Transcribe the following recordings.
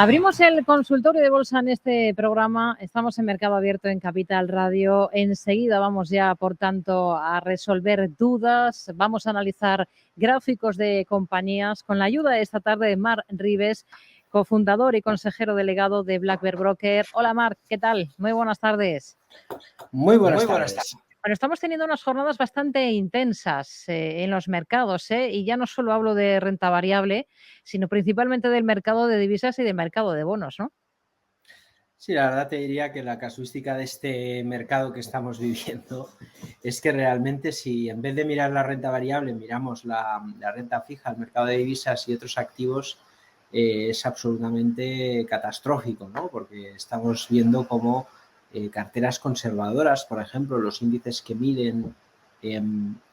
Abrimos el consultorio de bolsa en este programa. Estamos en Mercado Abierto en Capital Radio. Enseguida vamos ya, por tanto, a resolver dudas. Vamos a analizar gráficos de compañías con la ayuda esta tarde de Marc Ribes, cofundador y consejero delegado de Black Bear Broker. Hola, Marc, ¿qué tal? Muy buenas tardes. Muy buenas tardes. Bueno, estamos teniendo unas jornadas bastante intensas en los mercados, y ya no solo hablo de renta variable, sino principalmente del mercado de divisas y del mercado de bonos, ¿no? Sí, la verdad te diría que la casuística de este mercado que estamos viviendo es que realmente si en vez de mirar la renta variable miramos la renta fija, el mercado de divisas y otros activos, es absolutamente catastrófico, ¿no? Porque estamos viendo cómo carteras conservadoras, por ejemplo, los índices que miden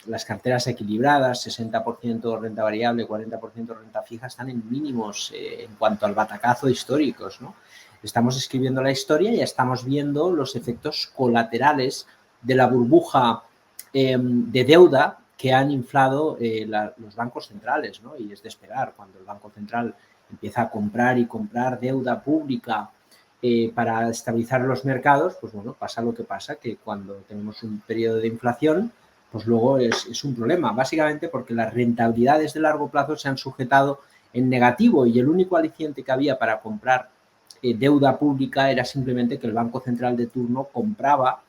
las carteras equilibradas, 60% renta variable, 40% renta fija, están en mínimos en cuanto al batacazo históricos, ¿no? Estamos escribiendo la historia y estamos viendo los efectos colaterales de la burbuja de deuda que han inflado los bancos centrales, ¿no? Y es de esperar, cuando el Banco Central empieza a comprar y comprar deuda pública para estabilizar los mercados, pues bueno, pasa lo que pasa, que cuando tenemos un periodo de inflación, pues luego es un problema, básicamente porque las rentabilidades de largo plazo se han sujetado en negativo y el único aliciente que había para comprar deuda pública era simplemente que el Banco Central de turno compraba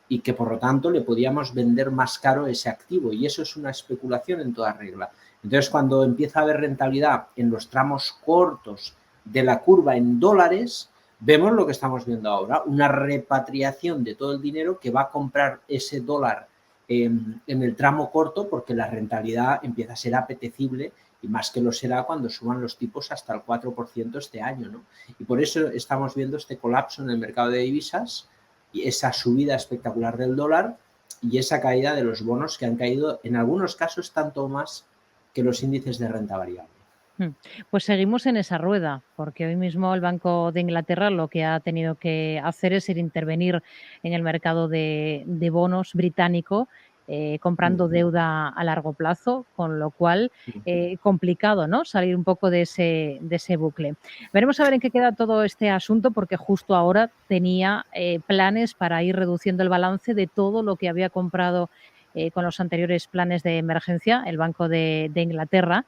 y que por lo tanto le podíamos vender más caro ese activo, y eso es una especulación en toda regla. Entonces, cuando empieza a haber rentabilidad en los tramos cortos de la curva en dólares, vemos lo que estamos viendo ahora, una repatriación de todo el dinero que va a comprar ese dólar en el tramo corto, porque la rentabilidad empieza a ser apetecible, y más que lo será cuando suban los tipos hasta el 4% este año, ¿no? Y por eso estamos viendo este colapso en el mercado de divisas y esa subida espectacular del dólar y esa caída de los bonos, que han caído en algunos casos tanto más que los índices de renta variable. Pues seguimos en esa rueda, porque hoy mismo el Banco de Inglaterra lo que ha tenido que hacer es intervenir en el mercado de bonos británico, comprando deuda a largo plazo, con lo cual complicado, ¿no?, salir un poco de ese bucle. Veremos a ver en qué queda todo este asunto, porque justo ahora tenía planes para ir reduciendo el balance de todo lo que había comprado con los anteriores planes de emergencia, el Banco de Inglaterra.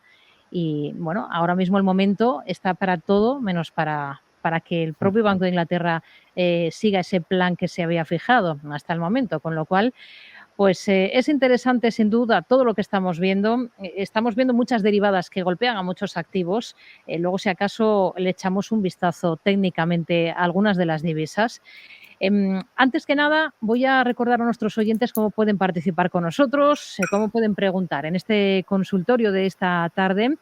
Y bueno, ahora mismo el momento está para todo menos para que el propio Banco de Inglaterra siga ese plan que se había fijado hasta el momento, con lo cual pues es interesante sin duda todo lo que estamos viendo. Estamos viendo muchas derivadas que golpean a muchos activos. Luego, si acaso, le echamos un vistazo técnicamente a algunas de las divisas. Antes que nada, voy a recordar a nuestros oyentes cómo pueden participar con nosotros, cómo pueden preguntar en este consultorio de esta tarde.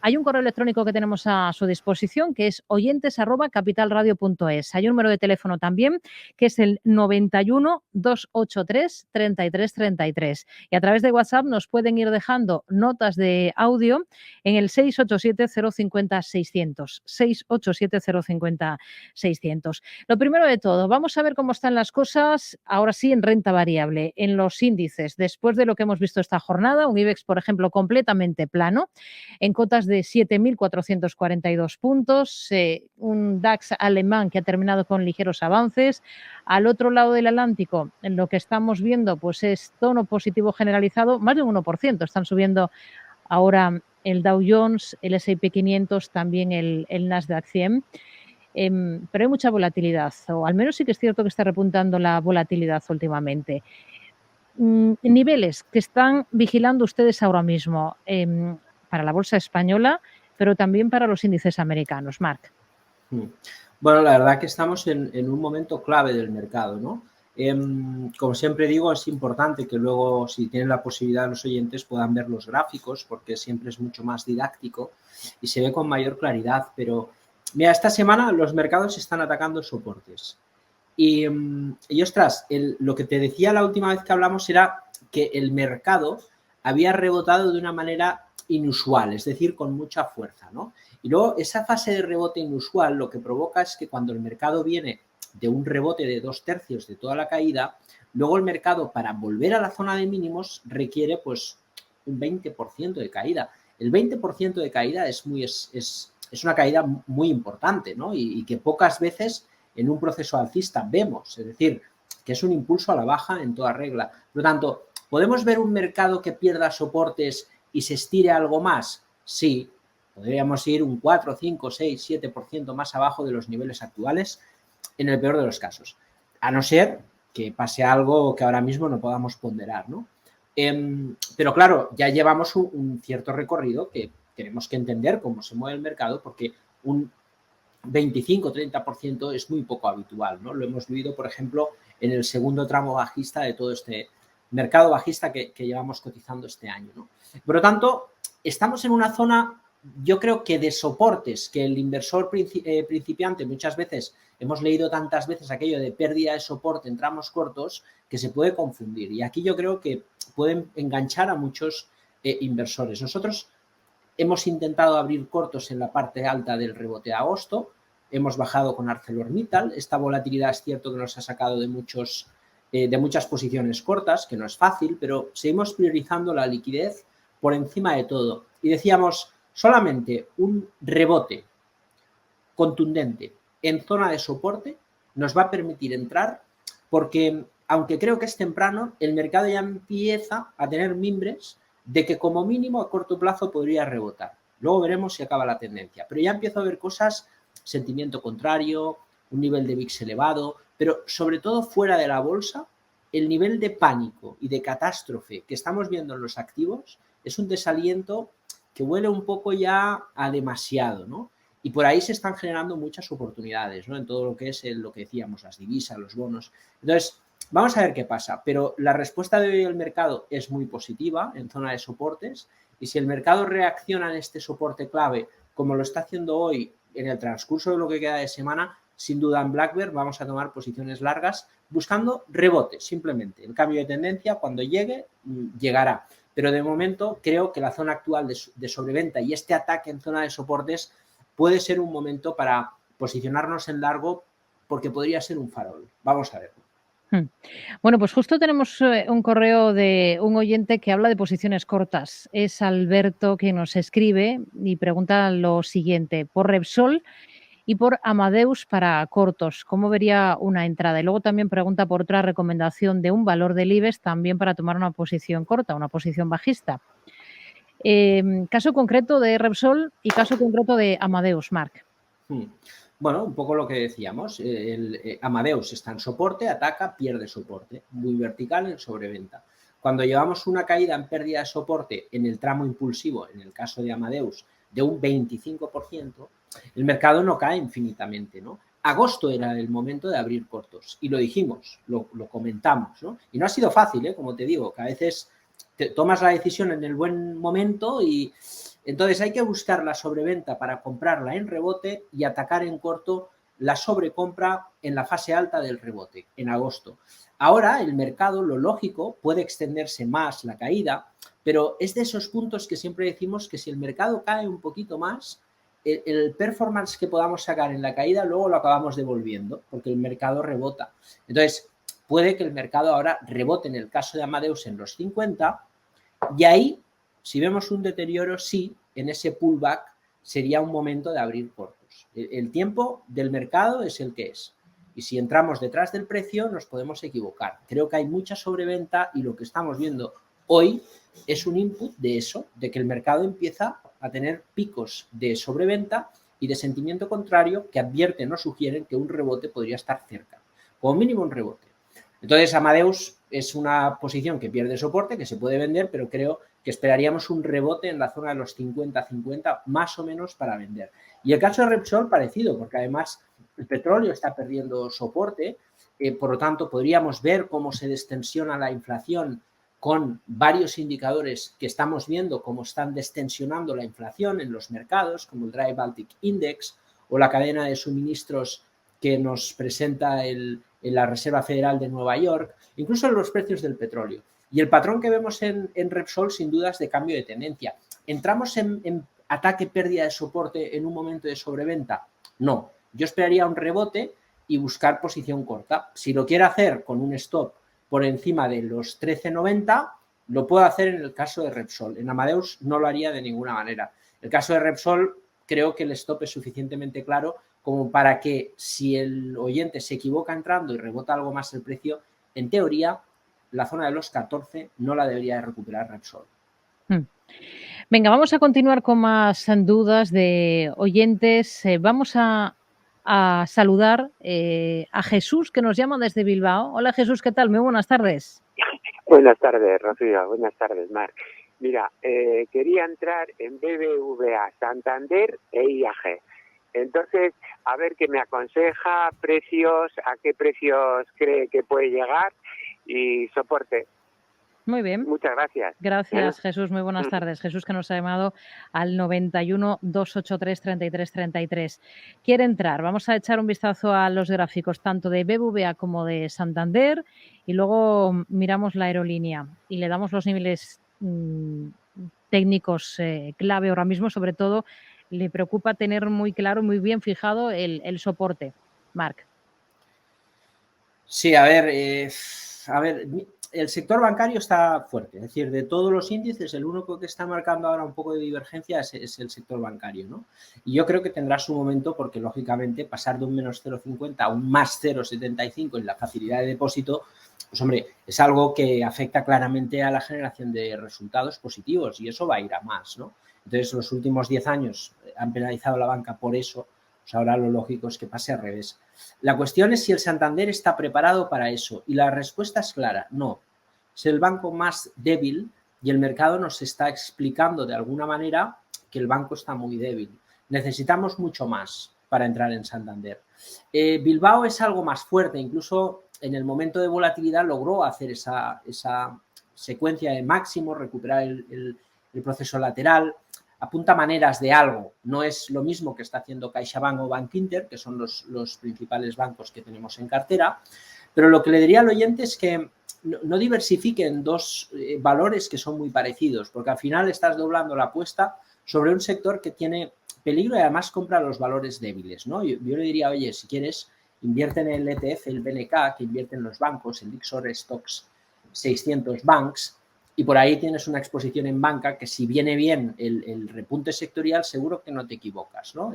Hay un correo electrónico que tenemos a su disposición, que es oyentes@capitalradio.es. Hay un número de teléfono también, que es el 91 283 33 33. Y a través de WhatsApp nos pueden ir dejando notas de audio en el 687 050 600. 687 050 600. Lo primero de todo, vamos a ver cómo están las cosas ahora sí en renta variable, en los índices, después de lo que hemos visto esta jornada, un IBEX, por ejemplo, completamente plano, en cotas de 7.442 puntos, un DAX alemán que ha terminado con ligeros avances. Al otro lado del Atlántico, en lo que estamos viendo, pues es tono positivo generalizado, más de un 1%, están subiendo ahora el Dow Jones, el S&P 500, también el Nasdaq 100. Pero hay mucha volatilidad, o al menos sí que es cierto que está repuntando la volatilidad últimamente. Niveles que están vigilando ustedes ahora mismo para la bolsa española, pero también para los índices americanos, Marc. Bueno, la verdad que estamos en un momento clave del mercado, ¿no? Como siempre digo, es importante que luego, si tienen la posibilidad, los oyentes puedan ver los gráficos, porque siempre es mucho más didáctico y se ve con mayor claridad. Pero mira, esta semana los mercados están atacando soportes. Y ostras, lo que te decía la última vez que hablamos era que el mercado había rebotado de una manera inusual, es decir, con mucha fuerza, ¿no? Y luego esa fase de rebote inusual lo que provoca es que cuando el mercado viene de un rebote de 2/3 de toda la caída, luego el mercado, para volver a la zona de mínimos, requiere pues un 20% de caída. El 20% de caída es es una caída muy importante, ¿no? Y que pocas veces en un proceso alcista vemos, es decir, que es un impulso a la baja en toda regla. Por lo tanto, ¿podemos ver un mercado que pierda soportes y se estire algo más? Sí, podríamos ir un 4, 5, 6, 7% más abajo de los niveles actuales en el peor de los casos, a no ser que pase algo que ahora mismo no podamos ponderar, ¿no? Pero claro, ya llevamos un cierto recorrido que tenemos que entender cómo se mueve el mercado, porque un 25-30% es muy poco habitual, ¿no? Lo hemos vivido, por ejemplo, en el segundo tramo bajista de todo este mercado bajista que llevamos cotizando este año, ¿no? Por lo tanto, estamos en una zona, yo creo que de soportes, que el inversor principiante muchas veces, hemos leído tantas veces aquello de pérdida de soporte en tramos cortos, que se puede confundir. Y aquí yo creo que pueden enganchar a muchos inversores. Nosotros hemos intentado abrir cortos en la parte alta del rebote de agosto, hemos bajado con ArcelorMittal, esta volatilidad es cierto que nos ha sacado de muchas posiciones cortas, que no es fácil, pero seguimos priorizando la liquidez por encima de todo. Y decíamos, solamente un rebote contundente en zona de soporte nos va a permitir entrar, porque aunque creo que es temprano, el mercado ya empieza a tener mimbres de que como mínimo a corto plazo podría rebotar. Luego veremos si acaba la tendencia, pero ya empiezo a ver cosas, sentimiento contrario, un nivel de VIX elevado, pero sobre todo fuera de la bolsa, el nivel de pánico y de catástrofe que estamos viendo en los activos es un desaliento que huele un poco ya a demasiado, ¿no? Y por ahí se están generando muchas oportunidades, ¿no? En todo lo que es lo que decíamos, las divisas, los bonos. Entonces, vamos a ver qué pasa, pero la respuesta de hoy del mercado es muy positiva en zona de soportes, y si el mercado reacciona en este soporte clave como lo está haciendo hoy en el transcurso de lo que queda de semana, sin duda en Black Bear vamos a tomar posiciones largas buscando rebote, simplemente. El cambio de tendencia, cuando llegue, llegará. Pero de momento creo que la zona actual de sobreventa y este ataque en zona de soportes puede ser un momento para posicionarnos en largo, porque podría ser un farol. Vamos a ver. Bueno, pues justo tenemos un correo de un oyente que habla de posiciones cortas. Es Alberto que nos escribe y pregunta lo siguiente: por Repsol y por Amadeus para cortos, ¿cómo vería una entrada? Y luego también pregunta por otra recomendación de un valor del IBEX también para tomar una posición corta, una posición bajista. Caso concreto de Repsol y caso concreto de Amadeus, Marc. Bueno, un poco lo que decíamos, Amadeus está en soporte, ataca, pierde soporte, muy vertical en sobreventa. Cuando llevamos una caída en pérdida de soporte en el tramo impulsivo, en el caso de Amadeus, de un 25%, el mercado no cae infinitamente, ¿no? Agosto era el momento de abrir cortos y lo dijimos, lo comentamos, ¿no? Y no ha sido fácil, como te digo, que a veces tomas la decisión en el buen momento y entonces hay que buscar la sobreventa para comprarla en rebote y atacar en corto la sobrecompra en la fase alta del rebote, en agosto. Ahora el mercado, lo lógico, puede extenderse más la caída, pero es de esos puntos que siempre decimos que si el mercado cae un poquito más, el performance que podamos sacar en la caída luego lo acabamos devolviendo, porque el mercado rebota. Entonces, puede que el mercado ahora rebote en el caso de Amadeus en los 50 y ahí, si vemos un deterioro, sí, en ese pullback sería un momento de abrir cortos. El tiempo del mercado es el que es. Y si entramos detrás del precio, nos podemos equivocar. Creo que hay mucha sobreventa y lo que estamos viendo hoy es un input de eso, de que el mercado empieza a tener picos de sobreventa y de sentimiento contrario que advierten o sugieren que un rebote podría estar cerca. Como mínimo un rebote. Entonces, Amadeus es una posición que pierde soporte, que se puede vender, pero creo que esperaríamos un rebote en la zona de los 50-50 más o menos para vender. Y el caso de Repsol parecido, porque además el petróleo está perdiendo soporte, por lo tanto podríamos ver cómo se destensiona la inflación con varios indicadores que estamos viendo cómo están destensionando la inflación en los mercados, como el Dry Baltic Index o la cadena de suministros que nos presenta en la Reserva Federal de Nueva York, incluso en los precios del petróleo. Y el patrón que vemos en Repsol sin duda es de cambio de tendencia. ¿Entramos en ataque, pérdida de soporte en un momento de sobreventa? No. Yo esperaría un rebote y buscar posición corta. Si lo quiero hacer con un stop por encima de los 13,90, lo puedo hacer en el caso de Repsol. En Amadeus no lo haría de ninguna manera. El caso de Repsol creo que el stop es suficientemente claro como para que si el oyente se equivoca entrando y rebota algo más el precio, en teoría, la zona de los 14 no la debería de recuperar Repsol. Venga, vamos a continuar con más dudas de oyentes. Vamos a saludar a Jesús, que nos llama desde Bilbao. Hola Jesús, ¿qué tal? Muy buenas tardes. Buenas tardes, Rocío. Buenas tardes, Marc. Mira, quería entrar en BBVA, Santander e IAG. Entonces, a ver qué me aconseja, precios, a qué precios cree que puede llegar y soporte. Muy bien. Muchas gracias. Gracias, Jesús. Muy buenas tardes. Jesús, que nos ha llamado al 91 283 33 33. Quiere entrar. Vamos a echar un vistazo a los gráficos tanto de BBVA como de Santander y luego miramos la aerolínea y le damos los niveles técnicos clave ahora mismo. Sobre todo, le preocupa tener muy claro, muy bien fijado el soporte. Marc. Sí, a ver, el sector bancario está fuerte, es decir, de todos los índices, el único que está marcando ahora un poco de divergencia es el sector bancario, ¿no? Y yo creo que tendrá su momento porque, lógicamente, pasar de un menos 0,50 a un más 0,75 en la facilidad de depósito, pues, hombre, es algo que afecta claramente a la generación de resultados positivos y eso va a ir a más, ¿no? Entonces, los últimos 10 años han penalizado a la banca por eso, pues ahora lo lógico es que pase al revés. La cuestión es si el Santander está preparado para eso y la respuesta es clara, no. Es el banco más débil y el mercado nos está explicando de alguna manera que el banco está muy débil. Necesitamos mucho más para entrar en Santander. Bilbao es algo más fuerte, incluso en el momento de volatilidad logró hacer esa secuencia de máximos, recuperar el proceso lateral, apunta maneras de algo. No es lo mismo que está haciendo CaixaBank o Bankinter, que son los principales bancos que tenemos en cartera, pero lo que le diría al oyente es que no diversifiquen dos valores que son muy parecidos, porque al final estás doblando la apuesta sobre un sector que tiene peligro y además compra los valores débiles, ¿no? Yo le diría, oye, si quieres, invierte en el ETF, el BNK, que invierte en los bancos, el Lyxor Stocks 600 Banks, y por ahí tienes una exposición en banca que si viene bien el repunte sectorial, seguro que no te equivocas, ¿no?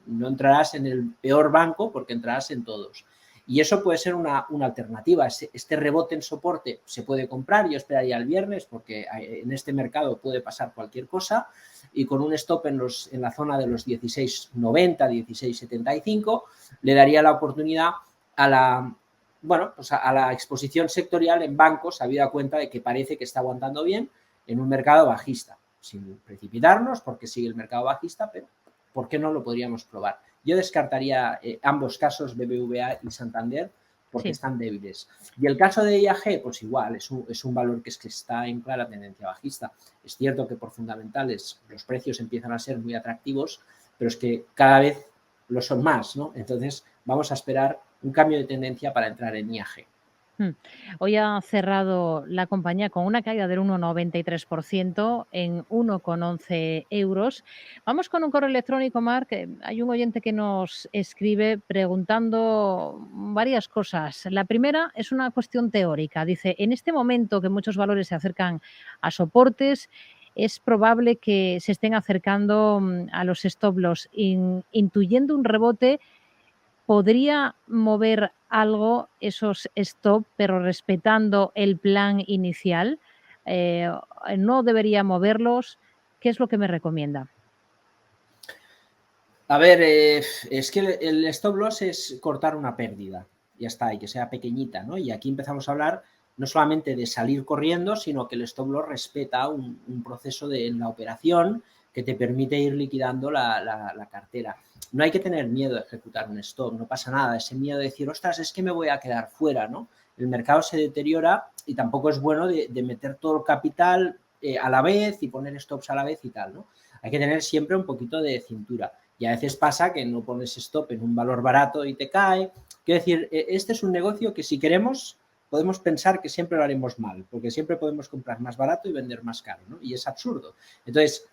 No entrarás en el peor banco porque entrarás en todos. Y eso puede ser una alternativa. Este rebote en soporte se puede comprar, yo esperaría el viernes porque en este mercado puede pasar cualquier cosa y con un stop en la zona de los 16,90, 16,75 le daría la oportunidad a la exposición sectorial en bancos, habida cuenta de que parece que está aguantando bien en un mercado bajista, sin precipitarnos porque sigue el mercado bajista, pero ¿por qué no lo podríamos probar? Yo descartaría ambos casos, BBVA y Santander, porque están débiles. Y el caso de IAG, pues igual, es un valor que está en clara tendencia bajista. Es cierto que por fundamentales los precios empiezan a ser muy atractivos, pero es que cada vez lo son más, ¿no? Entonces vamos a esperar un cambio de tendencia para entrar en IAG. Hoy ha cerrado la compañía con una caída del 1,93% en 1,11 euros. Vamos con un correo electrónico, Marc. Hay un oyente que nos escribe preguntando varias cosas. La primera es una cuestión teórica. Dice, en este momento que muchos valores se acercan a soportes, es probable que se estén acercando a los stop loss, intuyendo un rebote. ¿Podría mover algo esos stop, pero respetando el plan inicial? ¿No debería moverlos? ¿Qué es lo que me recomienda? A ver, es que el stop loss es cortar una pérdida, ya está, y que sea pequeñita, ¿no? Y aquí empezamos a hablar no solamente de salir corriendo, sino que el stop loss respeta un proceso en la operación que te permite ir liquidando la cartera. No hay que tener miedo de ejecutar un stop, no pasa nada, ese miedo de decir, ostras, es que me voy a quedar fuera, ¿no? El mercado se deteriora y tampoco es bueno de meter todo el capital a la vez y poner stops a la vez y tal, ¿no? Hay que tener siempre un poquito de cintura. Y a veces pasa que no pones stop en un valor barato y te cae. Quiero decir, este es un negocio que si queremos podemos pensar que siempre lo haremos mal, porque siempre podemos comprar más barato y vender más caro, ¿no? Y es absurdo. Entonces,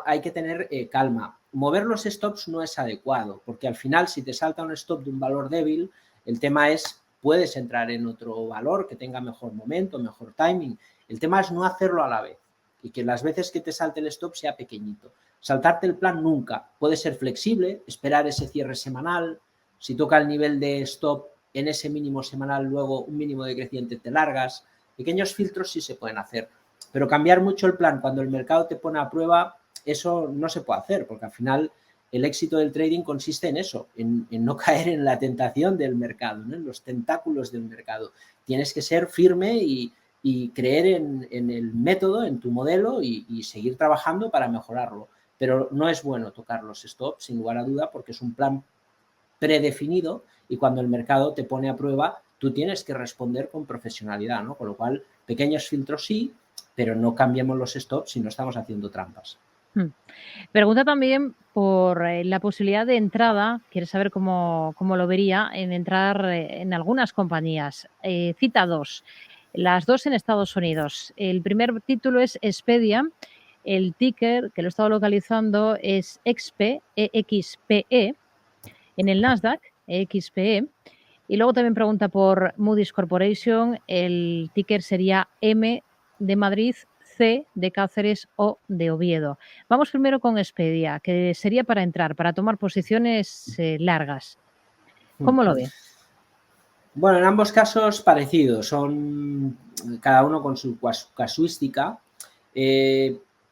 hay que tener calma. Mover los stops no es adecuado, porque al final si te salta un stop de un valor débil, el tema es, puedes entrar en otro valor que tenga mejor momento, mejor timing. El tema es no hacerlo a la vez y que las veces que te salte el stop sea pequeñito. Saltarte el plan nunca. Puede ser flexible, esperar ese cierre semanal. Si toca el nivel de stop en ese mínimo semanal, luego un mínimo decreciente te largas. Pequeños filtros sí se pueden hacer. Pero cambiar mucho el plan cuando el mercado te pone a prueba, eso no se puede hacer, porque al final el éxito del trading consiste en eso, en no caer en la tentación del mercado, ¿no? En los tentáculos del mercado. Tienes que ser firme y creer en el método, en tu modelo y seguir trabajando para mejorarlo. Pero no es bueno tocar los stops, sin lugar a duda, porque es un plan predefinido y cuando el mercado te pone a prueba, tú tienes que responder con profesionalidad, ¿no? Con lo cual, pequeños filtros sí, pero no cambiemos los stops si no estamos haciendo trampas. Pregunta también por la posibilidad de entrada, quiere saber cómo lo vería, en entrar en algunas compañías. Cita dos, las dos en Estados Unidos. El primer título es Expedia, el ticker, que lo he estado localizando, es EXPE, EXPE, en el Nasdaq, EXPE. Y luego también pregunta por Moody's Corporation, el ticker sería M de Madrid, C de Cáceres o de Oviedo. Vamos primero con Expedia, que sería para entrar, para tomar posiciones largas. ¿Cómo lo ve? Bueno, en ambos casos parecidos, son cada uno con su casuística.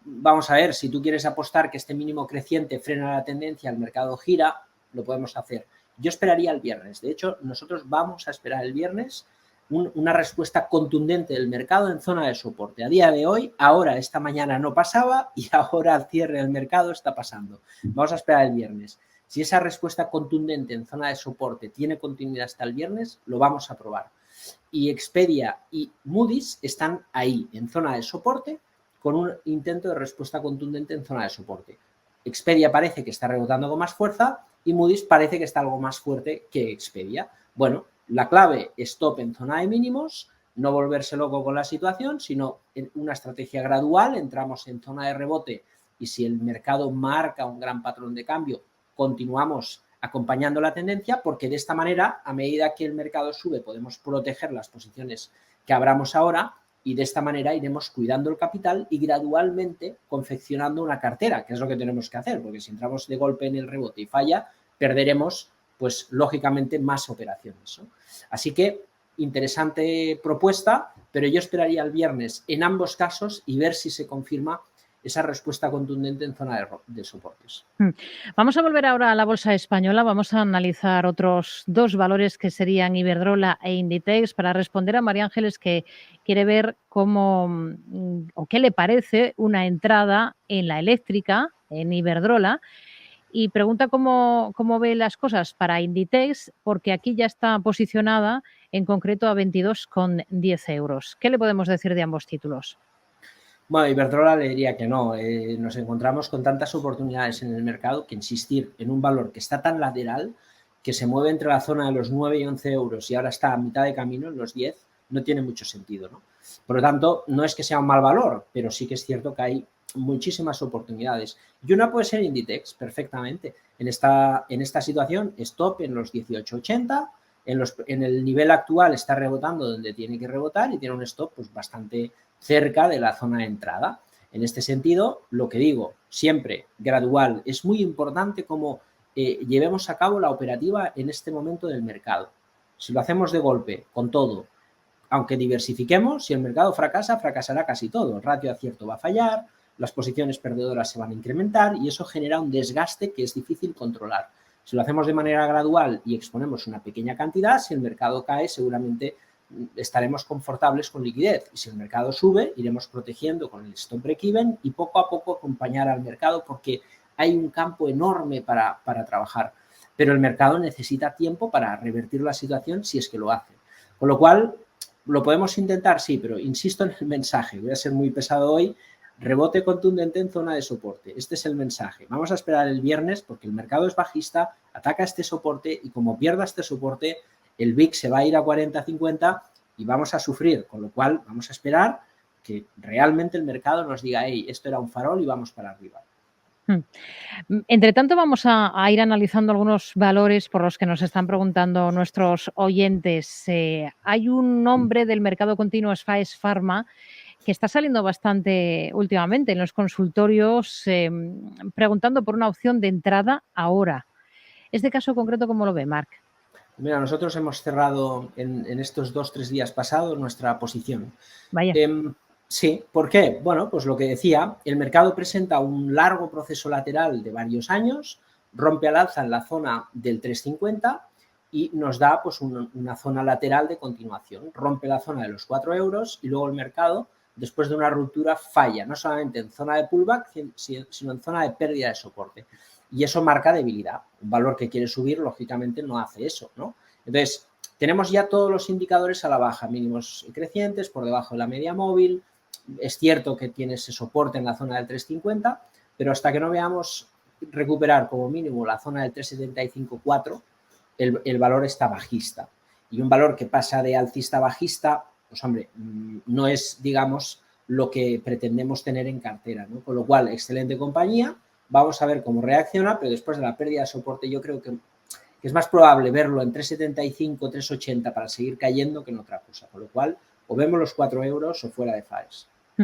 Vamos a ver, si tú quieres apostar que este mínimo creciente frena la tendencia, el mercado gira, lo podemos hacer. Yo esperaría el viernes. De hecho, nosotros vamos a esperar el viernes una respuesta contundente del mercado en zona de soporte. A día de hoy, ahora, esta mañana no pasaba y ahora al cierre del mercado está pasando. Vamos a esperar el viernes. Si esa respuesta contundente en zona de soporte tiene continuidad hasta el viernes, lo vamos a probar. Y Expedia y Moody's están ahí, en zona de soporte, con un intento de respuesta contundente en zona de soporte. Expedia parece que está rebotando con más fuerza y Moody's parece que está algo más fuerte que Expedia. Bueno, la clave, stop en zona de mínimos, no volverse loco con la situación, sino en una estrategia gradual, entramos en zona de rebote y si el mercado marca un gran patrón de cambio, continuamos acompañando la tendencia porque de esta manera, a medida que el mercado sube, podemos proteger las posiciones que abramos ahora y de esta manera iremos cuidando el capital y gradualmente confeccionando una cartera, que es lo que tenemos que hacer, porque si entramos de golpe en el rebote y falla, perderemos, pues lógicamente, más operaciones, ¿no? Así que interesante propuesta, pero yo esperaría el viernes en ambos casos y ver si se confirma esa respuesta contundente en zona de soportes. Vamos a volver ahora a la bolsa española. Vamos a analizar otros dos valores que serían Iberdrola e Inditex para responder a María Ángeles, que quiere ver cómo o qué le parece una entrada en la eléctrica, en Iberdrola, y pregunta cómo ve las cosas para Inditex, porque aquí ya está posicionada en concreto a 22,10 euros. ¿Qué le podemos decir de ambos títulos? Bueno, Iberdrola le diría que no. Nos encontramos con tantas oportunidades en el mercado que insistir en un valor que está tan lateral, que se mueve entre la zona de los 9 y 11 euros y ahora está a mitad de camino, en los 10, no tiene mucho sentido, ¿no? Por lo tanto, no es que sea un mal valor, pero sí que es cierto que hay muchísimas oportunidades. Y una puede ser Inditex, perfectamente. En esta situación, stop en los 18,80, en el nivel actual está rebotando donde tiene que rebotar y tiene un stop pues bastante cerca de la zona de entrada. En este sentido, lo que digo, siempre gradual, es muy importante cómo llevemos a cabo la operativa en este momento del mercado. Si lo hacemos de golpe, con todo, aunque diversifiquemos, si el mercado fracasa, fracasará casi todo. El ratio de acierto va a fallar, las posiciones perdedoras se van a incrementar y eso genera un desgaste que es difícil controlar. Si lo hacemos de manera gradual y exponemos una pequeña cantidad, si el mercado cae, seguramente estaremos confortables con liquidez. Y si el mercado sube, iremos protegiendo con el stop break-even y poco a poco acompañar al mercado porque hay un campo enorme para trabajar. Pero el mercado necesita tiempo para revertir la situación si es que lo hace. Con lo cual, lo podemos intentar, sí, pero insisto en el mensaje. Voy a ser muy pesado hoy. Rebote contundente en zona de soporte. Este es el mensaje. Vamos a esperar el viernes porque el mercado es bajista, ataca este soporte y como pierda este soporte, el VIX se va a ir a 40-50 y vamos a sufrir. Con lo cual, vamos a esperar que realmente el mercado nos diga, hey, esto era un farol y vamos para arriba. Entre tanto, vamos a ir analizando algunos valores por los que nos están preguntando nuestros oyentes. Hay un nombre del mercado continuo, Faes Pharma, que está saliendo bastante últimamente en los consultorios, preguntando por una opción de entrada ahora. Este caso concreto, ¿cómo lo ve, Marc? Mira, nosotros hemos cerrado en estos 2-3 días pasados nuestra posición. Vaya. Sí, ¿por qué? Bueno, pues lo que decía, el mercado presenta un largo proceso lateral de varios años, rompe al alza en la zona del 3,50 y nos da pues una zona lateral de continuación. Rompe la zona de los 4 euros y luego el mercado, después de una ruptura, falla, no solamente en zona de pullback, sino en zona de pérdida de soporte. Y eso marca debilidad. Un valor que quiere subir, lógicamente, no hace eso, ¿no? Entonces, tenemos ya todos los indicadores a la baja, mínimos crecientes, por debajo de la media móvil. Es cierto que tiene ese soporte en la zona del 3,50, pero hasta que no veamos recuperar como mínimo la zona del 3,75-4, el valor está bajista. Y un valor que pasa de alcista a bajista, pues hombre, no es, digamos, lo que pretendemos tener en cartera, ¿no? Con lo cual, excelente compañía, vamos a ver cómo reacciona, pero después de la pérdida de soporte yo creo que es más probable verlo en 3,75, 3,80 para seguir cayendo que en otra cosa. Con lo cual, o vemos los 4 euros o fuera de FAES.